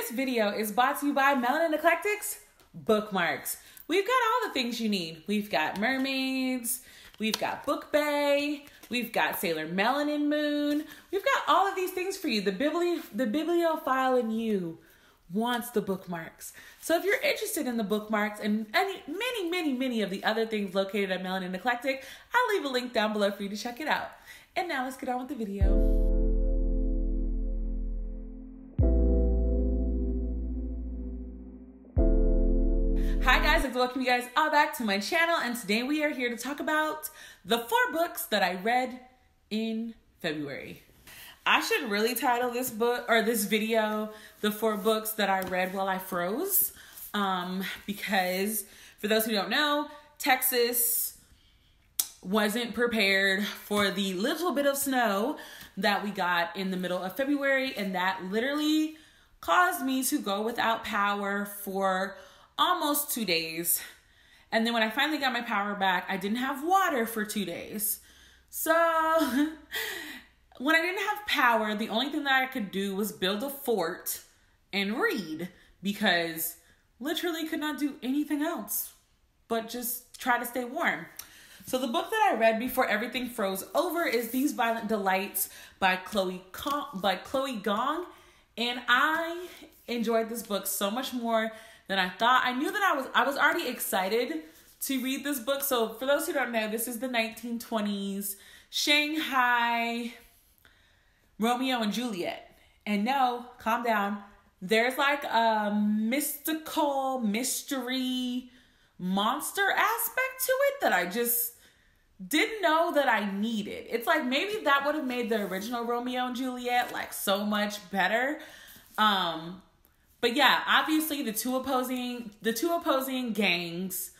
This video is brought to you by Melanin Eclectic's bookmarks. We've got all the things you need. We've got mermaids, we've got Book Bay, we've got Sailor Melanin Moon. We've got all of these things for you. The bibliophile in you wants the bookmarks. So if you're interested in the bookmarks and many of the other things located at Melanin Eclectic, I'll leave a link down below for you to check it out. And now let's get on with the video. Hi guys, I'd like to welcome you guys all back to my channel, and today we are here to talk about the 4 books that I read in February. I should really title this book or this video the 4 books that I read while I froze, because for those who don't know, Texas wasn't prepared for the little bit of snow that we got in the middle of February, and that literally caused me to go without power for almost 2 days. And then when I finally got my power back, I didn't have water for 2 days. So when I didn't have power, the only thing that I could do was build a fort and read, because literally could not do anything else but just try to stay warm. So the book that I read before everything froze over is These Violent Delights by Chloe Gong. And I enjoyed this book so much more than I thought. I knew that I was already excited to read this book. So for those who don't know, this is the 1920s Shanghai Romeo and Juliet. And no, calm down. There's like a mystical mystery monster aspect to it that I just didn't know that I needed. It's like maybe that would have made the original Romeo and Juliet like so much better. But yeah, obviously the two opposing gangs,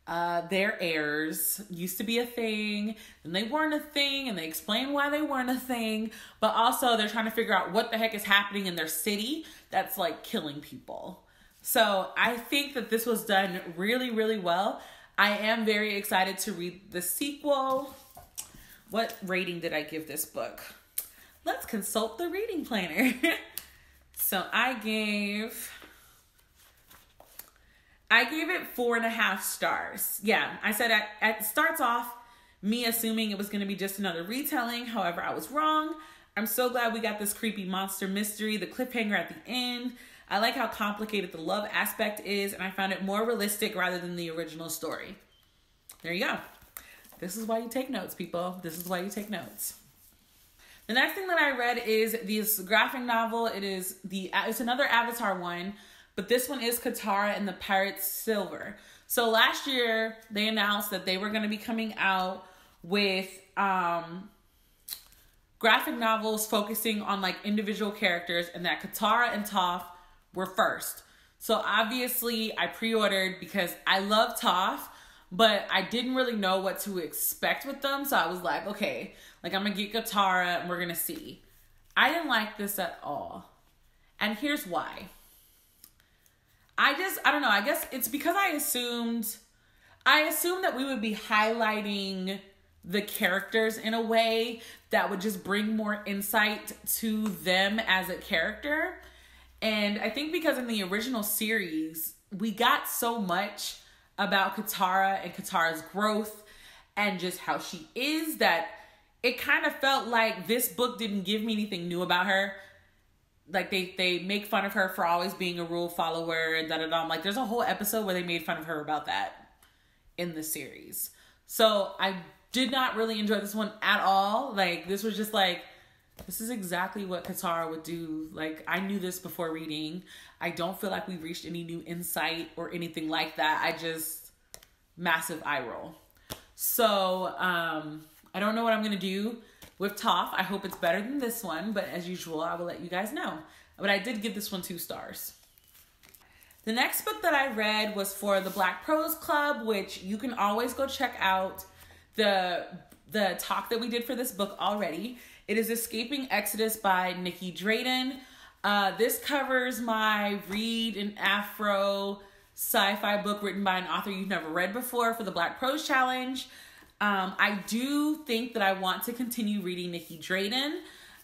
their heirs used to be a thing, and they weren't a thing, and they explain why they weren't a thing, but also they're trying to figure out what the heck is happening in their city that's like killing people. So I think that this was done really, really well. I am very excited to read the sequel. What rating did I give this book? Let's consult the reading planner. So I gave it 4.5 stars. Yeah, I said it starts off me assuming it was going to be just another retelling. However, I was wrong. I'm so glad we got this creepy monster mystery, the cliffhanger at the end. I like how complicated the love aspect is, and I found it more realistic rather than the original story. There you go. This is why you take notes, people. This is why you take notes. The next thing that I read is this graphic novel. It's another Avatar one, but this one is Katara and the Pirate's Silver. So last year they announced that they were going to be coming out with graphic novels focusing on like individual characters, and that Katara and Toph were first. So obviously I pre-ordered because I love Toph, but I didn't really know what to expect with them. So I was like, okay, like I'm gonna get Katara and we're gonna see. I didn't like this at all. And here's why. I don't know, I guess it's because I assumed that we would be highlighting the characters in a way that would just bring more insight to them as a character. And I think because in the original series, we got so much about Katara and Katara's growth and just how she is that it kind of felt like this book didn't give me anything new about her. Like they make fun of her for always being a rule follower and da-da-da. Like there's a whole episode where they made fun of her about that in the series. So I did not really enjoy this one at all. Like this was just like, this is exactly what Katara would do. Like I knew this before reading. I don't feel like we reached any new insight or anything like that. I just, massive eye roll. So I don't know what I'm going to do with Toph. I hope it's better than this one, but as usual, I will let you guys know. But I did give this one 2 stars. The next book that I read was for the Black Prose Club, which you can always go check out the talk that we did for this book already. It is Escaping Exodus by Nikki Drayden. This covers my read an Afro sci-fi book written by an author you've never read before for the Black Prose Challenge. I do think that I want to continue reading Nikki Drayden.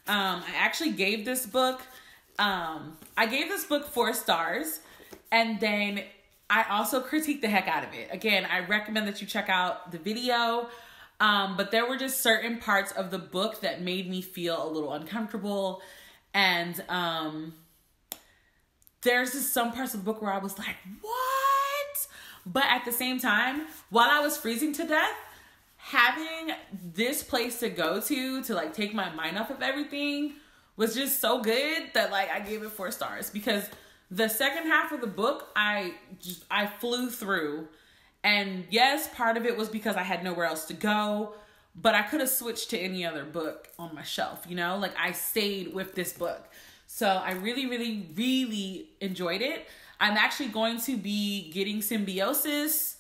I actually gave this book I gave this book 4 stars, and then I also critiqued the heck out of it. Again, I recommend that you check out the video, but there were just certain parts of the book that made me feel a little uncomfortable, and there's just some parts of the book where I was like, what? But at the same time, while I was freezing to death, having this place to go to like take my mind off of everything was just so good that like I gave it 4 stars, because the second half of the book I flew through. And yes, part of it was because I had nowhere else to go, but I could have switched to any other book on my shelf, you know? Like I stayed with this book. So I really, really, really enjoyed it. I'm actually going to be getting Symbiosis,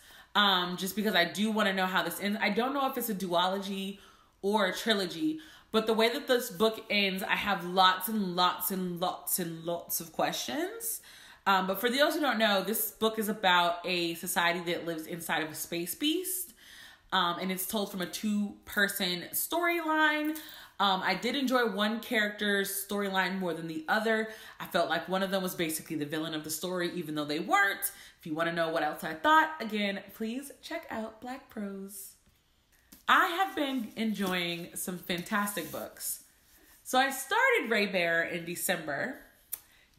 just because I do want to know how this ends. I don't know if it's a duology or a trilogy, but the way that this book ends, I have lots and lots and lots and lots of questions. But for those who don't know, this book is about a society that lives inside of a space beast. And it's told from a 2-person storyline. I did enjoy one character's storyline more than the other. I felt like one of them was basically the villain of the story, even though they weren't. If you want to know what else I thought, again, please check out Black Prose. I have been enjoying some fantastic books. So I started Ray Bear in December.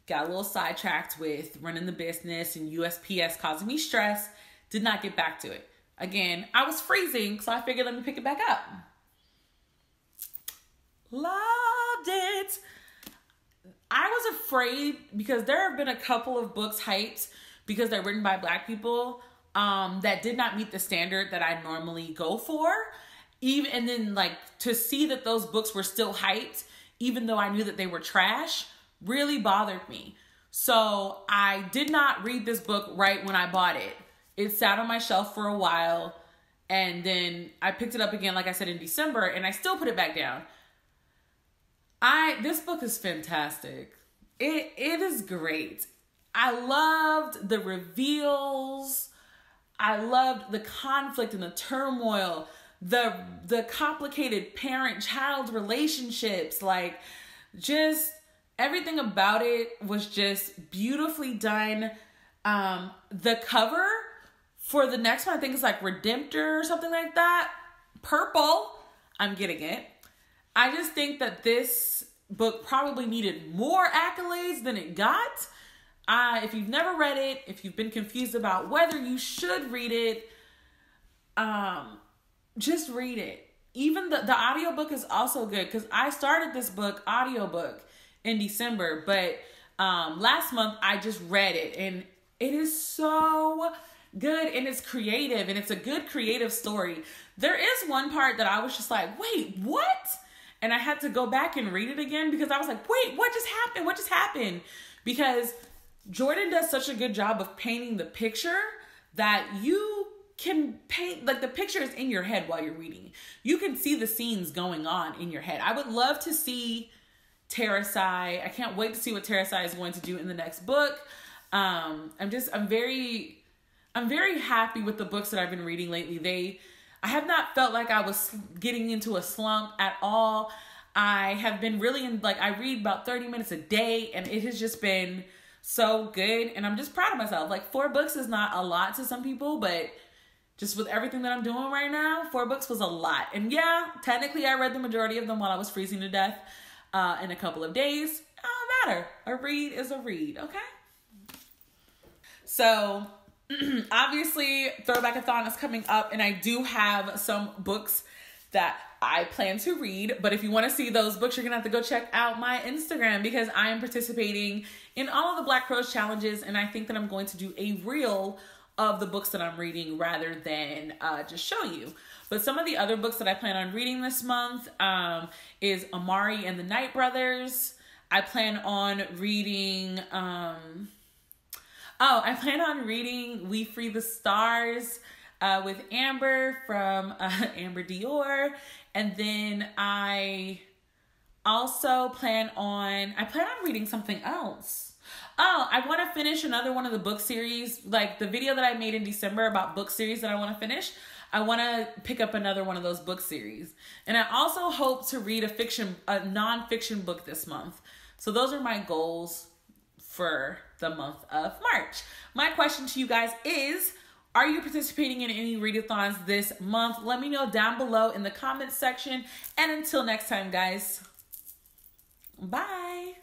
Got a little sidetracked with running the business and USPS causing me stress. Did not get back to it. Again, I was freezing, so I figured let me pick it back up. Loved it. I was afraid because there have been a couple of books hyped because they're written by Black people that did not meet the standard that I normally go for. And then like to see that those books were still hyped, even though I knew that they were trash, really bothered me. So I did not read this book right when I bought it. It sat on my shelf for a while, and then I picked it up again, like I said, in December, and I still put it back down. This book is fantastic. It is great. I loved the reveals. I loved the conflict and the turmoil, the complicated parent-child relationships. Like, just everything about it was just beautifully done. The cover for the next one, I think it's like Redemptor or something like that. Purple. I'm getting it. I just think that this book probably needed more accolades than it got. If you've never read it, if you've been confused about whether you should read it, just read it. Even the audiobook is also good, because I started this book audiobook in December, but last month I just read it, and it is so good, and it's creative, and it's a good creative story. There is one part that I was just like, wait, what? And I had to go back and read it again, because I was like, wait, what just happened? What just happened? Because Jordan does such a good job of painting the picture that you can paint, like the picture is in your head while you're reading. You can see the scenes going on in your head. I would love to see Terasai. I can't wait to see what Terasai is going to do in the next book. I'm very happy with the books that I've been reading lately. I have not felt like I was getting into a slump at all. I have been really I read about 30 minutes a day, and it has just been so good. And I'm just proud of myself. Like, 4 books is not a lot to some people, but just with everything that I'm doing right now, 4 books was a lot. And yeah, technically I read the majority of them while I was freezing to death in a couple of days. It don't matter. A read is a read, okay? So obviously Throwback-a-thon is coming up, and I do have some books that I plan to read. But if you want to see those books, you're gonna have to go check out my Instagram, because I am participating in all of the Black Prose challenges, and I think that I'm going to do a reel of the books that I'm reading rather than just show you. But some of the other books that I plan on reading this month is Amari and the Night Brothers. I plan on reading I plan on reading We Free the Stars with Amber from Amber Dior. And then I also plan on reading something else. Oh, I want to finish another one of the book series, like the video that I made in December about book series that I want to finish. I want to pick up another one of those book series. And I also hope to read a non-fiction book this month. So those are my goals for the month of March. My question to you guys is, are you participating in any readathons this month? Let me know down below in the comments section. And until next time, guys, bye.